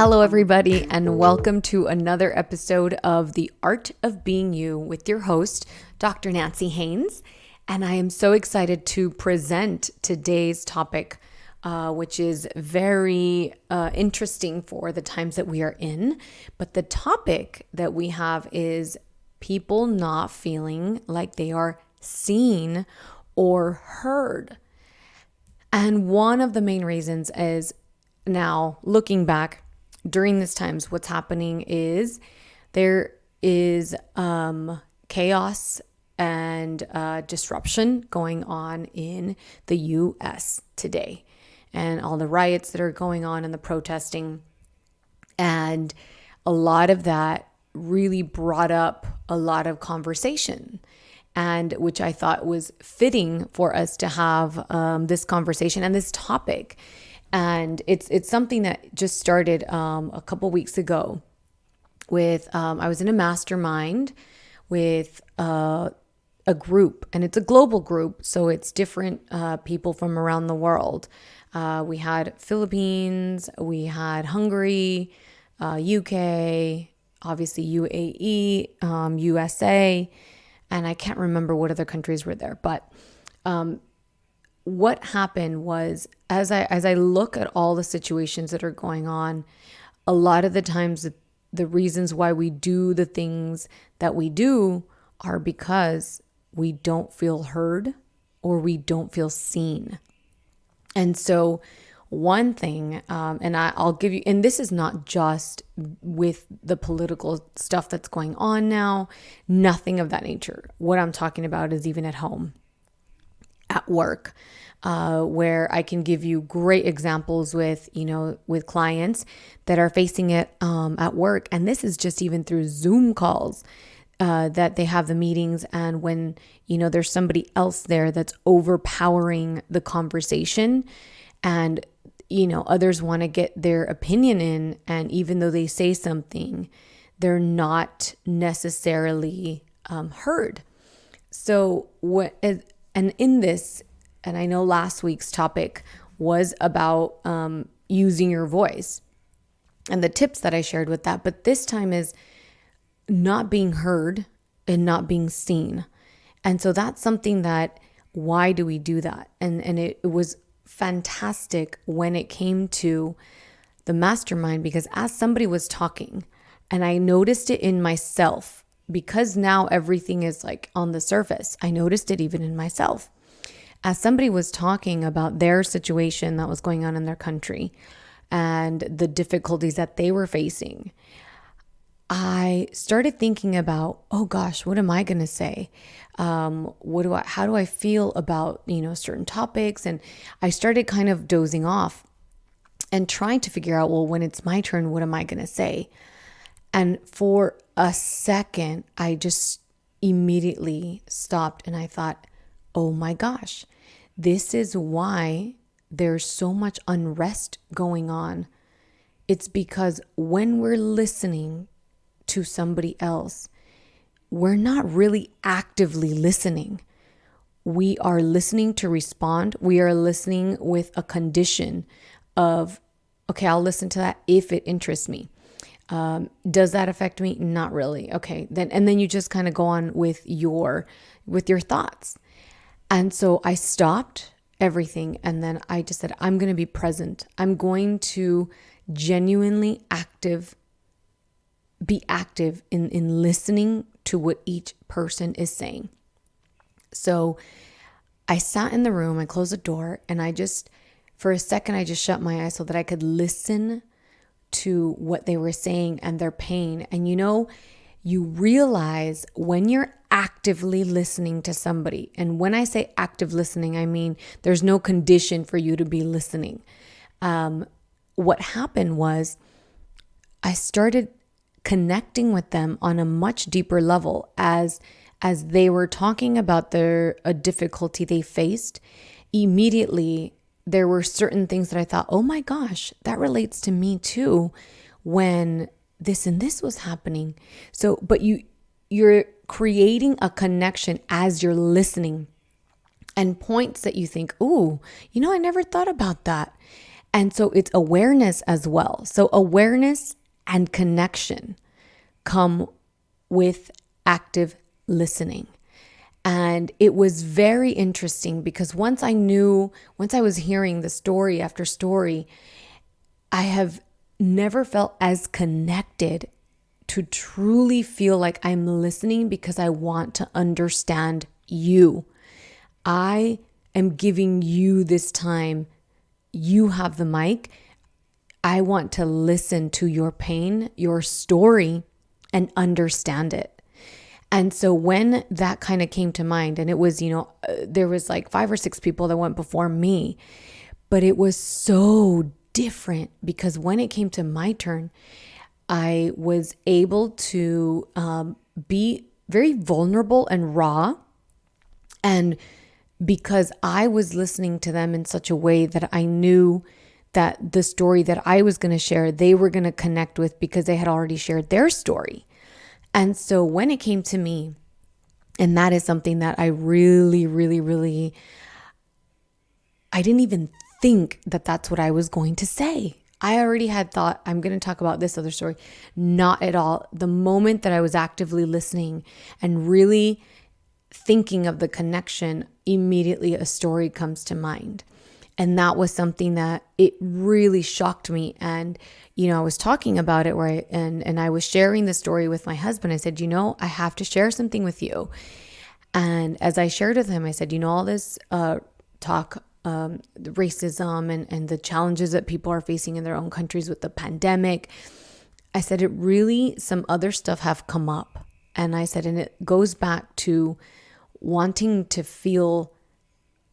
Hello, everybody, and welcome to another episode of The Art of Being You with your host, Dr. Nancy Haynes. And I am so excited to present today's topic, which is very interesting for the times that we are in. But the topic that we have is people not feeling like they are seen or heard. And one of the main reasons is, now looking back during this times, what's happening is there is chaos and disruption going on in the US today, and all the riots that are going on and the protesting. And a lot of that really brought up a lot of conversation, and which I thought was fitting for us to have this conversation and this topic. And it's something that just started a couple weeks ago with, I was in a mastermind with a group, and it's a global group. So it's different people from around the world. We had Philippines, we had Hungary, UK, obviously UAE, USA, and I can't remember what other countries were there. But what happened was, as I look at all the situations that are going on, a lot of the times the reasons why we do the things that we do are because we don't feel heard or we don't feel seen. And so one thing, and I'll give you, and this is not just with the political stuff that's going on now, nothing of that nature. What I'm talking about is even at home, at work, where I can give you great examples with clients that are facing it at work. And this is just even through Zoom calls that they have the meetings. And when, there's somebody else there that's overpowering the conversation, and, others want to get their opinion in. And even though they say something, they're not necessarily heard. So and in this, and I know last week's topic was about using your voice and the tips that I shared with that. But this time is not being heard and not being seen. And so that's something that, why do we do that? And it was fantastic when it came to the mastermind, because as somebody was talking, and I noticed it in myself, because now everything is like on the surface. I noticed it even in myself. As somebody was talking about their situation that was going on in their country and the difficulties that they were facing, I started thinking about, oh gosh, what am I going to say? How do I feel about, certain topics? And I started kind of dozing off and trying to figure out, well, when it's my turn, what am I going to say? And for a second, I just immediately stopped and I thought, oh my gosh, this is why there's so much unrest going on. It's because when we're listening to somebody else, we're not really actively listening. We are listening to respond. We are listening with a condition of, okay, I'll listen to that if it interests me. Does that affect me? Not really. Okay. Then you just kind of go on with your thoughts. And so I stopped everything. And then I just said, I'm going to be present. I'm going to genuinely be active in listening to what each person is saying. So I sat in the room, I closed the door, and for a second, I just shut my eyes so that I could listen to what they were saying and their pain. And you realize when you're actively listening to somebody, and when I say active listening, I mean there's no condition for you to be listening. What happened was I started connecting with them on a much deeper level as they were talking about a difficulty they faced. Immediately, there were certain things that I thought, oh my gosh, that relates to me too, when this and this was happening. So, but you're creating a connection as you're listening, and points that you think, ooh, I never thought about that. And so it's awareness as well. So awareness and connection come with active listening. And it was very interesting because once I was hearing the story after story, I have never felt as connected to truly feel like I'm listening because I want to understand you. I am giving you this time. You have the mic. I want to listen to your pain, your story, and understand it. And so when that kind of came to mind, and it was, there was like 5 or 6 people that went before me, but it was so different because when it came to my turn, I was able to be very vulnerable and raw. And because I was listening to them in such a way that I knew that the story that I was going to share, they were going to connect with because they had already shared their story. And so when it came to me, and that is something that I really, really, really, I didn't even think that that's what I was going to say. I already had thought, I'm going to talk about this other story. Not at all. The moment that I was actively listening and really thinking of the connection, immediately a story comes to mind. And that was something that it really shocked me. And, I was talking about it and I was sharing the story with my husband. I said, I have to share something with you. And as I shared with him, I said, all this talk, the racism and the challenges that people are facing in their own countries with the pandemic. I said, some other stuff have come up. And I said, and it goes back to wanting to feel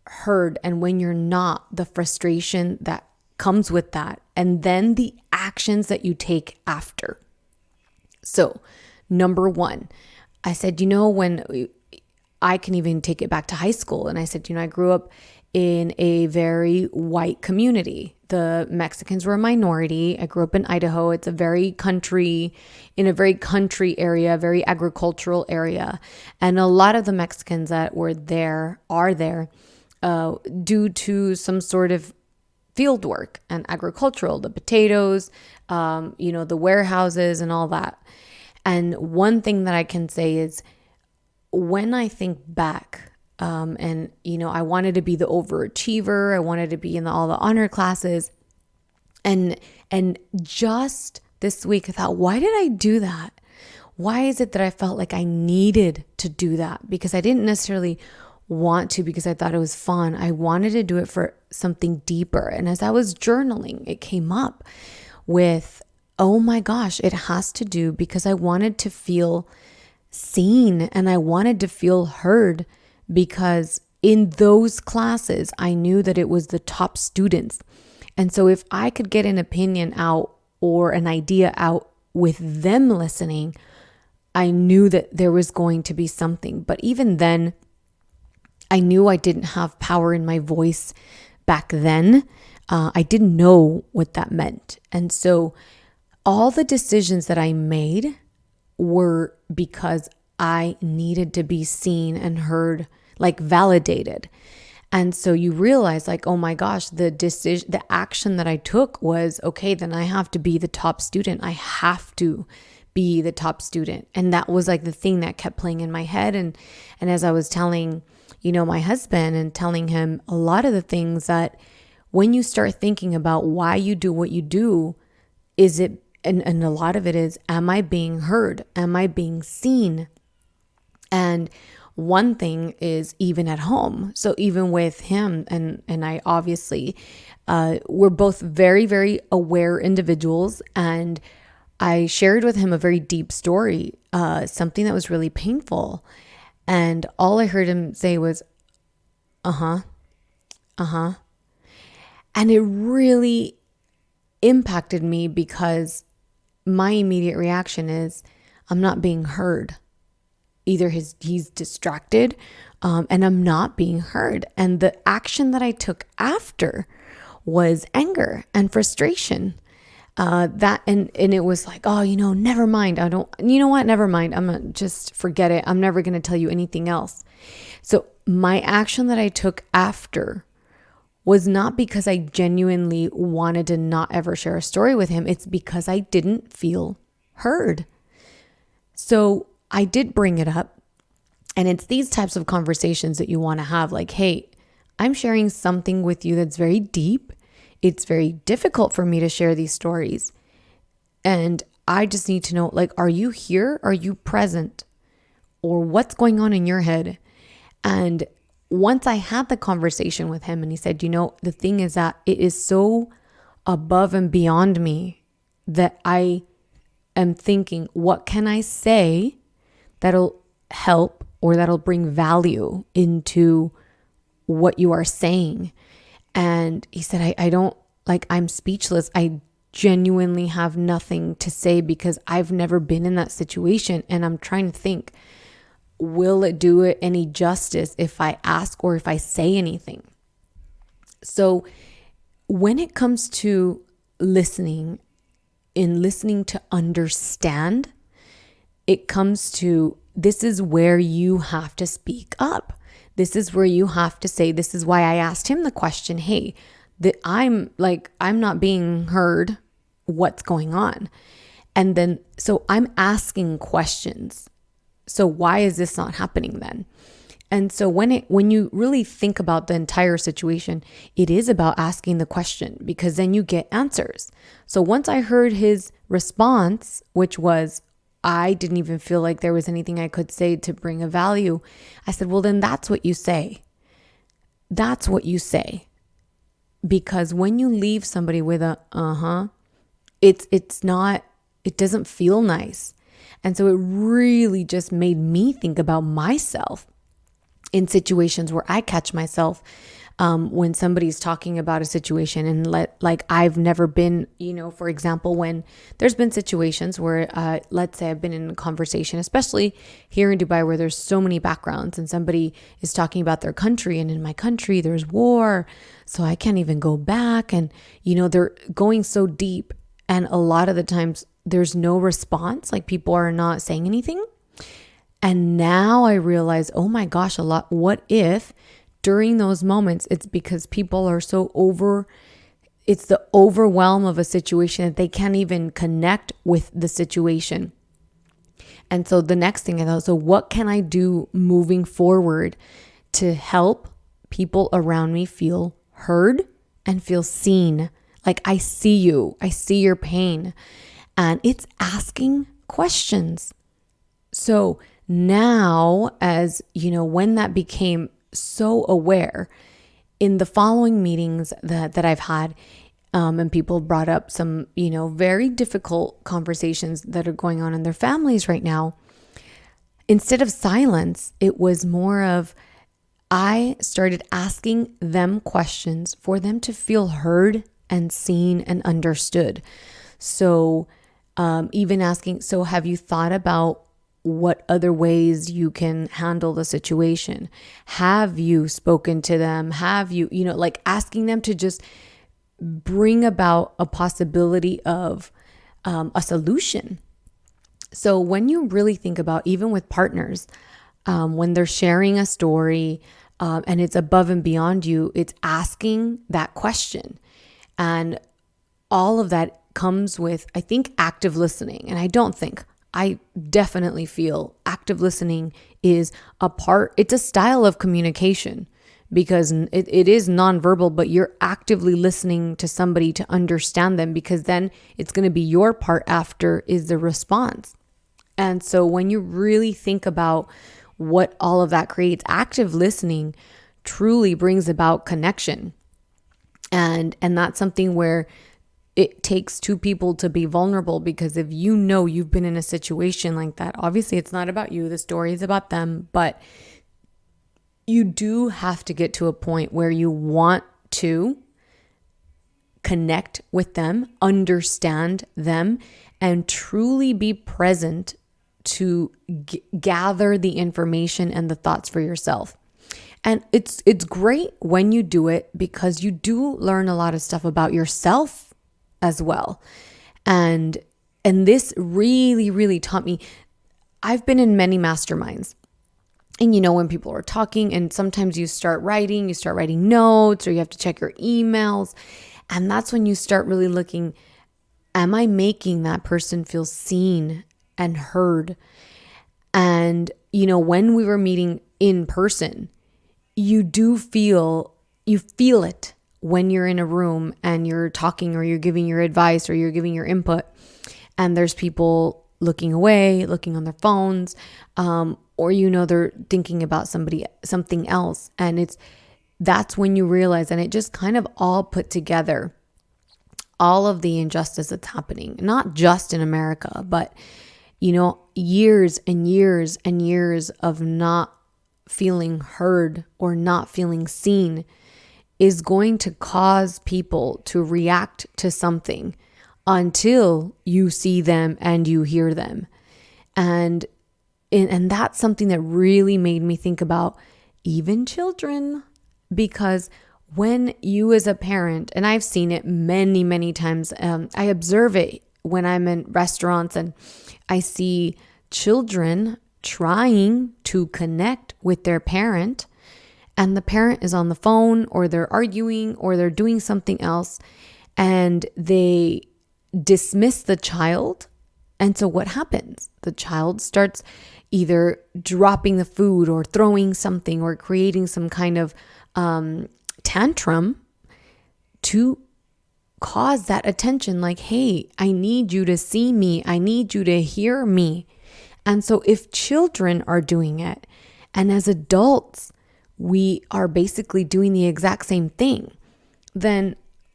heard, and when you're not, the frustration that comes with that, and then the actions that you take after. So, number 1, I said, when I can even take it back to high school, and I said, I grew up in a very white community. The Mexicans were a minority. I grew up in Idaho. It's in a very country area, very agricultural area. And a lot of the Mexicans that are there due to some sort of field work and agricultural, the potatoes, the warehouses and all that. And one thing that I can say is when I think back, I wanted to be the overachiever. I wanted to be in all the honor classes. And just this week I thought, why did I do that? Why is it that I felt like I needed to do that? Because I didn't necessarily want to because I thought it was fun. I wanted to do it for something deeper. And as I was journaling, it came up with, oh my gosh, it has to do because I wanted to feel seen and I wanted to feel heard, because in those classes, I knew that it was the top students. And so if I could get an opinion out or an idea out with them listening, I knew that there was going to be something. But even then, I knew I didn't have power in my voice back then. I didn't know what that meant. And so all the decisions that I made were because I needed to be seen and heard, like validated. And so you realize like, oh my gosh, the action that I took was, okay, then I have to be the top student. I have to be the top student. And that was like the thing that kept playing in my head. And as I was telling my husband and telling him a lot of the things that when you start thinking about why you do what you do, is it, and a lot of it is, am I being heard? Am I being seen? And one thing is even at home. So even with him and I obviously, we're both very, very aware individuals. And I shared with him a very deep story, something that was really painful. And all I heard him say was, uh-huh. And it really impacted me because my immediate reaction is, I'm not being heard. Either he's distracted, and I'm not being heard. And the action that I took after was anger and frustration. And it was like, oh, never mind. Never mind. I'm gonna just forget it. I'm never going to tell you anything else. So my action that I took after was not because I genuinely wanted to not ever share a story with him. It's because I didn't feel heard. So I did bring it up. And it's these types of conversations that you want to have, like, hey, I'm sharing something with you that's very deep. It's very difficult for me to share these stories. And I just need to know, like, are you here? Are you present? Or what's going on in your head? And once I had the conversation with him and he said, the thing is that it is so above and beyond me that I am thinking, what can I say that'll help or that'll bring value into what you are saying? And he said, I don't, like, I'm speechless. I genuinely have nothing to say because I've never been in that situation. And I'm trying to think, will it do it any justice if I ask or if I say anything? So when it comes to listening, in listening to understand, it comes to, this is where you have to speak up. This is where you have to say, this is why I asked him the question, hey, that I'm not being heard. What's going on? And then, so I'm asking questions. So why is this not happening then? And so when you really think about the entire situation, it is about asking the question, because then you get answers. So once I heard his response, which was, I didn't even feel like there was anything I could say to bring a value, I said, well, then that's what you say. That's what you say. Because when you leave somebody with a, it doesn't feel nice. And so it really just made me think about myself in situations where I catch myself when somebody's talking about a situation and like I've never been, for example, when there's been situations where, let's say I've been in a conversation, especially here in Dubai where there's so many backgrounds and somebody is talking about their country, and in my country there's war. So I can't even go back, and, they're going so deep. And a lot of the times there's no response, like people are not saying anything. And now I realize, oh my gosh, what if during those moments, it's because people are it's the overwhelm of a situation that they can't even connect with the situation. And so the next thing I thought, so what can I do moving forward to help people around me feel heard and feel seen? Like, I see you, I see your pain. And it's asking questions. So now, as when that became so aware, in the following meetings that I've had, and people brought up some, very difficult conversations that are going on in their families right now, instead of silence, it was more of, I started asking them questions for them to feel heard and seen and understood. So even asking, so have you thought about what other ways you can handle the situation? Have you spoken to them? Have you, like asking them to just bring about a possibility of a solution. So when you really think about, even with partners, when they're sharing a story and it's above and beyond you, it's asking that question. And all of that comes with, I think, active listening. And I definitely feel active listening is it's a style of communication, because it is nonverbal, but you're actively listening to somebody to understand them, because then it's going to be your part after is the response. And so when you really think about what all of that creates, active listening truly brings about connection. And that's something where it takes two people to be vulnerable, because if you've been in a situation like that, obviously it's not about you, the story is about them, but you do have to get to a point where you want to connect with them, understand them, and truly be present to gather the information and the thoughts for yourself. And it's great when you do it, because you do learn a lot of stuff about yourself as well. And this really, really taught me. I've been in many masterminds, And when people are talking, and sometimes you start writing notes, or you have to check your emails. And that's when you start really looking, am I making that person feel seen and heard? And, when we were meeting in person, you feel it when you're in a room and you're talking, or you're giving your advice, or you're giving your input, and there's people looking away, looking on their phones, or they're thinking about something else. And that's when you realize, and it just kind of all put together, all of the injustice that's happening, not just in America, but years and years and years of not feeling heard or not feeling seen is going to cause people to react to something until you see them and you hear them. And that's something that really made me think about even children, because when you as a parent, and I've seen it many, many times, I observe it when I'm in restaurants and I see children trying to connect with their parent, and the parent is on the phone, or they're arguing, or they're doing something else, and they dismiss the child. And so what happens? The child starts either dropping the food, or throwing something, or creating some kind of tantrum to cause that attention, like, hey, I need you to see me. I need you to hear me. And so if children are doing it, and as adults, we are basically doing the exact same thing, then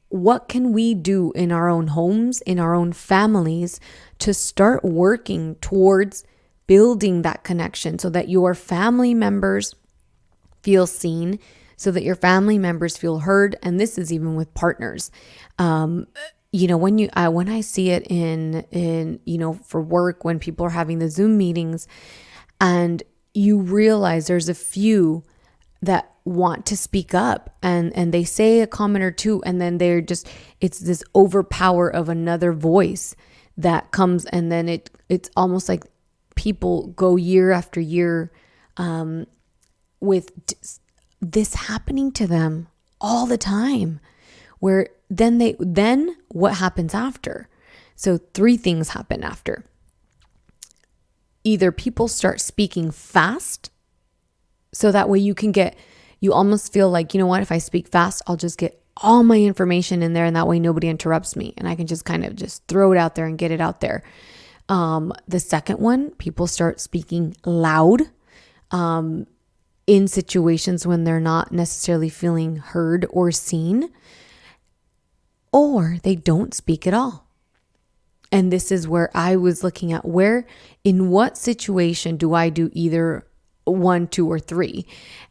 what can we do in our own homes, in our own families, to start working towards building that connection so that your family members feel seen, so that your family members feel heard? And this is even with partners. When I see it in for work, when people are having the Zoom meetings, and you realize there's a few that want to speak up, and they say a comment or two, and then it's this overpower of another voice that comes, and then it's almost like people go year after year with this happening to them all the time, where then what happens after? So 3 things happen after. Either people start speaking fast, so that way you almost feel like, if I speak fast, I'll just get all my information in there, and that way nobody interrupts me, and I can just kind of just throw it out there and get it out there. The second one, people start speaking loud in situations when they're not necessarily feeling heard or seen, or they don't speak at all. And this is where I was looking at, in what situation do I do either 1, 2, or 3?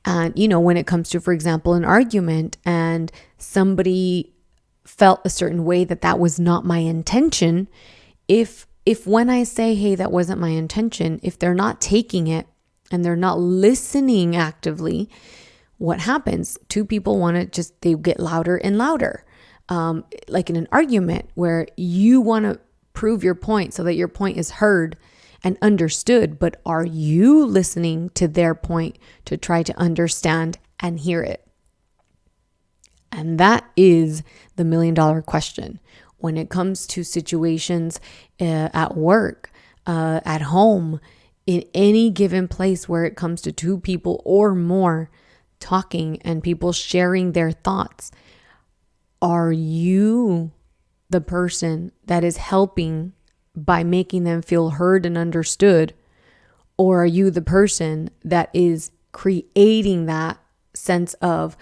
And, when it comes to, for example, an argument, and somebody felt a certain way that was not my intention, if when I say, hey, that wasn't my intention, if they're not taking it and they're not listening actively, what happens? 2 people they get louder and louder. Like in an argument where you want to prove your point so that your point is heard and understood, but are you listening to their point to try to understand and hear it? And that is the $1 million question when it comes to situations at work, at home, in any given place where it comes to 2 people or more talking and people sharing their thoughts. Are you the person that is helping by making them feel heard and understood? Or are you the person that is creating that sense of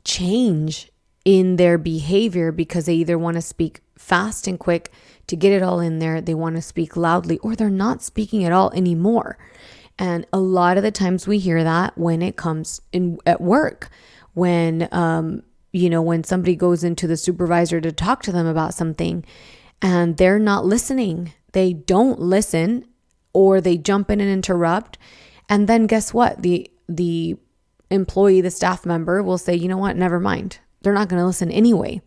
change in their behavior, because they either want to speak fast and quick to get it all in there, they want to speak loudly, or they're not speaking at all anymore? And a lot of the times we hear that when it comes at work, when when somebody goes into the supervisor to talk to them about something and they're not listening, they don't listen, or they jump in and interrupt. And then guess what? The employee, the staff member will say, you know what, never mind. They're not going to listen anyway.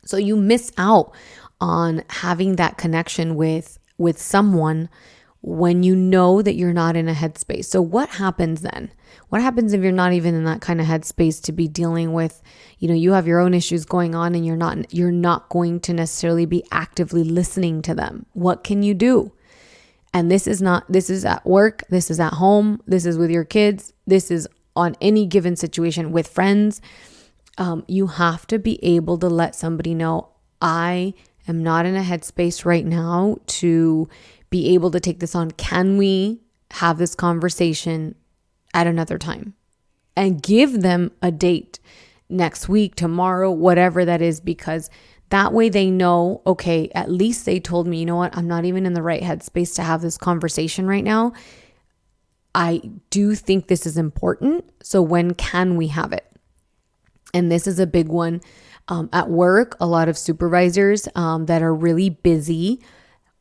So you miss out on having that connection with someone when you know that you're not in a headspace. So what happens then? What happens if you're not even in that kind of headspace to be dealing with, you have your own issues going on and you're not going to necessarily be actively listening to them? What can you do? And this is at work, this is at home, this is with your kids, this is on any given situation with friends. You have to be able to let somebody know, I am not in a headspace right now to be able to take this on. Can we have this conversation at another time? And give them a date, next week, tomorrow, whatever that is, because that way they know, okay, at least they told me, you know what, I'm not even in the right headspace to have this conversation right now. I do think this is important. So when can we have it? And this is a big one. At work, a lot of supervisors that are really busy.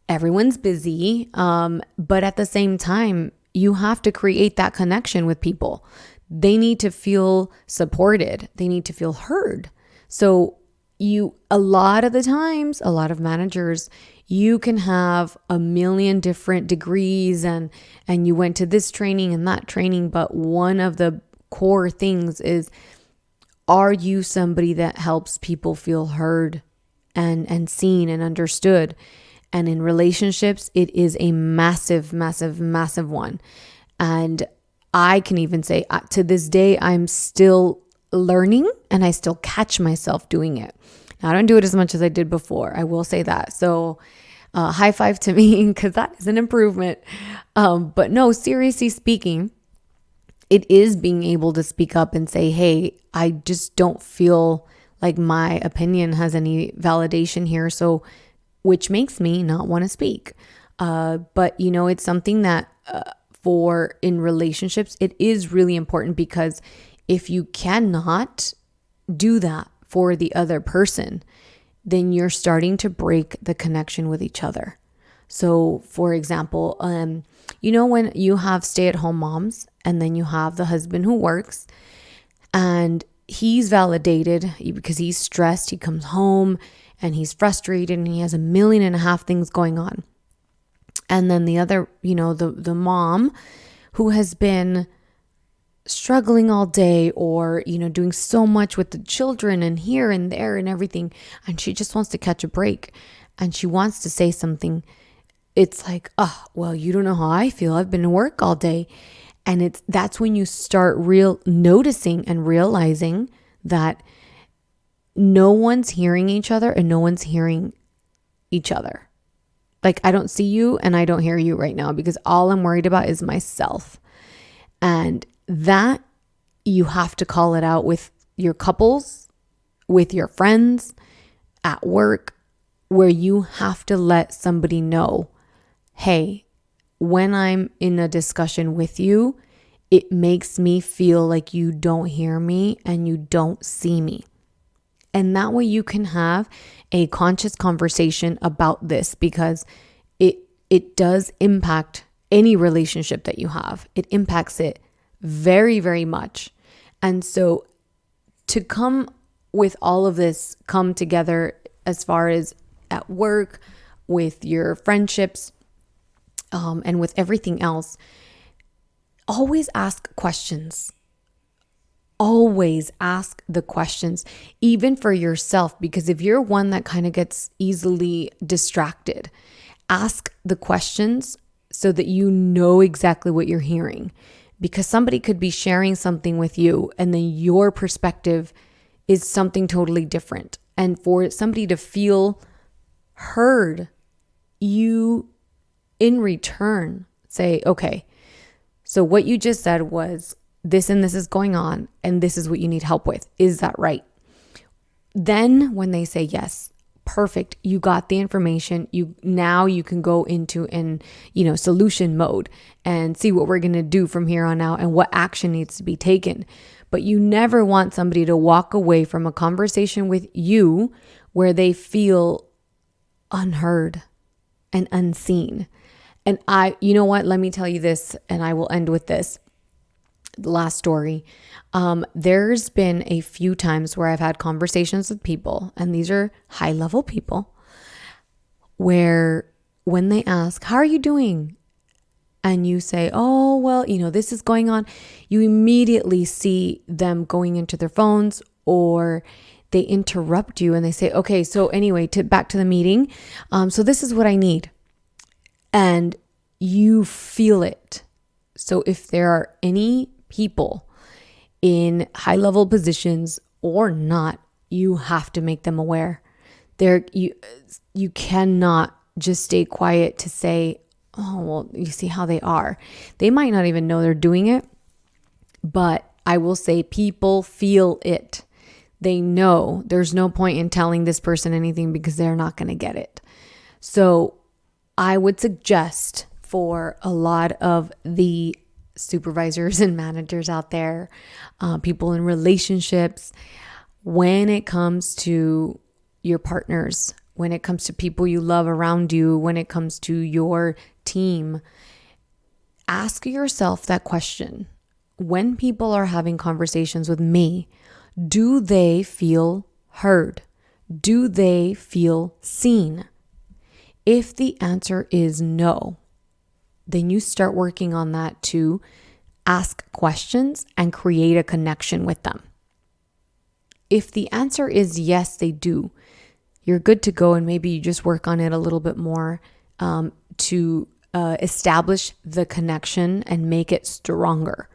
Everyone's busy. But at the same time, you have to create that connection with people. They need to feel supported. They need to feel heard. So a lot of the times, a lot of managers, you can have a million different degrees and you went to this training and that training. But one of the core things is, are you somebody that helps people feel heard and seen and understood? And in relationships, it is a massive, massive, massive one. And I can even say to this day, I'm still learning and I still catch myself doing it. Now, I don't do it as much as I did before. I will say that. So high five to me, because that is an improvement. But no, seriously speaking, it is being able to speak up and say, hey, I just don't feel like my opinion has any validation here. So, which makes me not want to speak. But, it's something that in relationships, it is really important, because if you cannot do that for the other person, then you're starting to break the connection with each other. So, for example, when you have stay-at-home moms and then you have the husband who works and he's validated because he's stressed, he comes home and he's frustrated and he has 1.5 million things going on. And then the other, the mom who has been struggling all day or, doing so much with the children and here and there and everything, and she just wants to catch a break and she wants to say something. It's like, oh, well, you don't know how I feel. I've been to work all day. And that's when you start noticing and realizing that no one's hearing each other and no one's hearing each other. Like, I don't see you and I don't hear you right now because all I'm worried about is myself. And that you have to call it out with your couples, with your friends, at work, where you have to let somebody know, hey, when I'm in a discussion with you, it makes me feel like you don't hear me and you don't see me. And that way you can have a conscious conversation about this, because it does impact any relationship that you have. It impacts it very, very much. And so to come together as far as at work, with your friendships, and with everything else, always ask questions. Always ask the questions, even for yourself, because if you're one that kind of gets easily distracted, ask the questions so that you know exactly what you're hearing. Because somebody could be sharing something with you and then your perspective is something totally different. And for somebody to feel heard, you in return say, okay, so what you just said was this and this is going on and this is what you need help with. Is that right? Then when they say yes, perfect, you got the information. Now you can go into solution mode and see what we're going to do from here on out and what action needs to be taken. But you never want somebody to walk away from a conversation with you where they feel unheard and unseen. And let me tell you this, and I will end with this. The last story. There's been a few times where I've had conversations with people, and these are high level people, where when they ask, how are you doing? and you say, oh, well, this is going on, you immediately see them going into their phones, or they interrupt you and they say, okay, so anyway, back to the meeting. So this is what I need. And you feel it. So if there are any people in high level positions or not, you have to make them aware. You cannot just stay quiet to say, oh, well, you see how they are. They might not even know they're doing it, but I will say people feel it. They know. There's no point in telling this person anything because they're not going to get it. So I would suggest for a lot of the supervisors and managers out there, people in relationships, when it comes to your partners, when it comes to people you love around you, when it comes to your team, ask yourself that question. When people are having conversations with me, do they feel heard? Do they feel seen? If the answer is no, then you start working on that to ask questions and create a connection with them. If the answer is yes, they do, you're good to go, and maybe you just work on it a little bit more to establish the connection and make it stronger.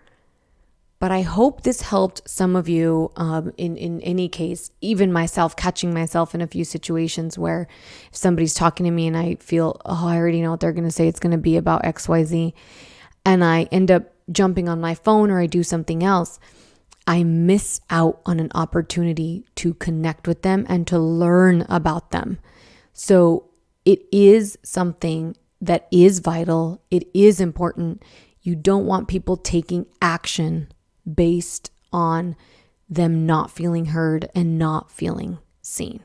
But I hope this helped some of you in any case, even myself, catching myself in a few situations where if somebody's talking to me and I feel, oh, I already know what they're going to say. It's going to be about XYZ. And I end up jumping on my phone or I do something else. I miss out on an opportunity to connect with them and to learn about them. So it is something that is vital. It is important. You don't want people taking action based on them not feeling heard and not feeling seen.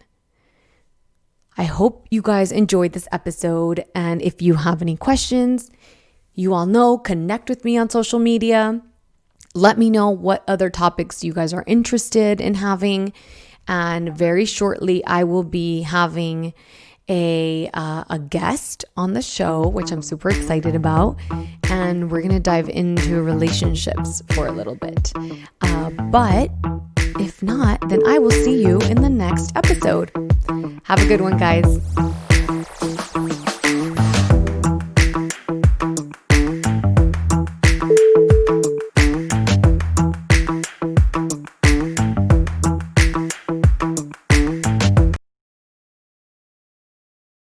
I hope you guys enjoyed this episode. And if you have any questions, you all know, connect with me on social media. Let me know what other topics you guys are interested in having. And very shortly, I will be having a guest on the show, which I'm super excited about. And we're going to dive into relationships for a little bit. But if not, then I will see you in the next episode. Have a good one, guys.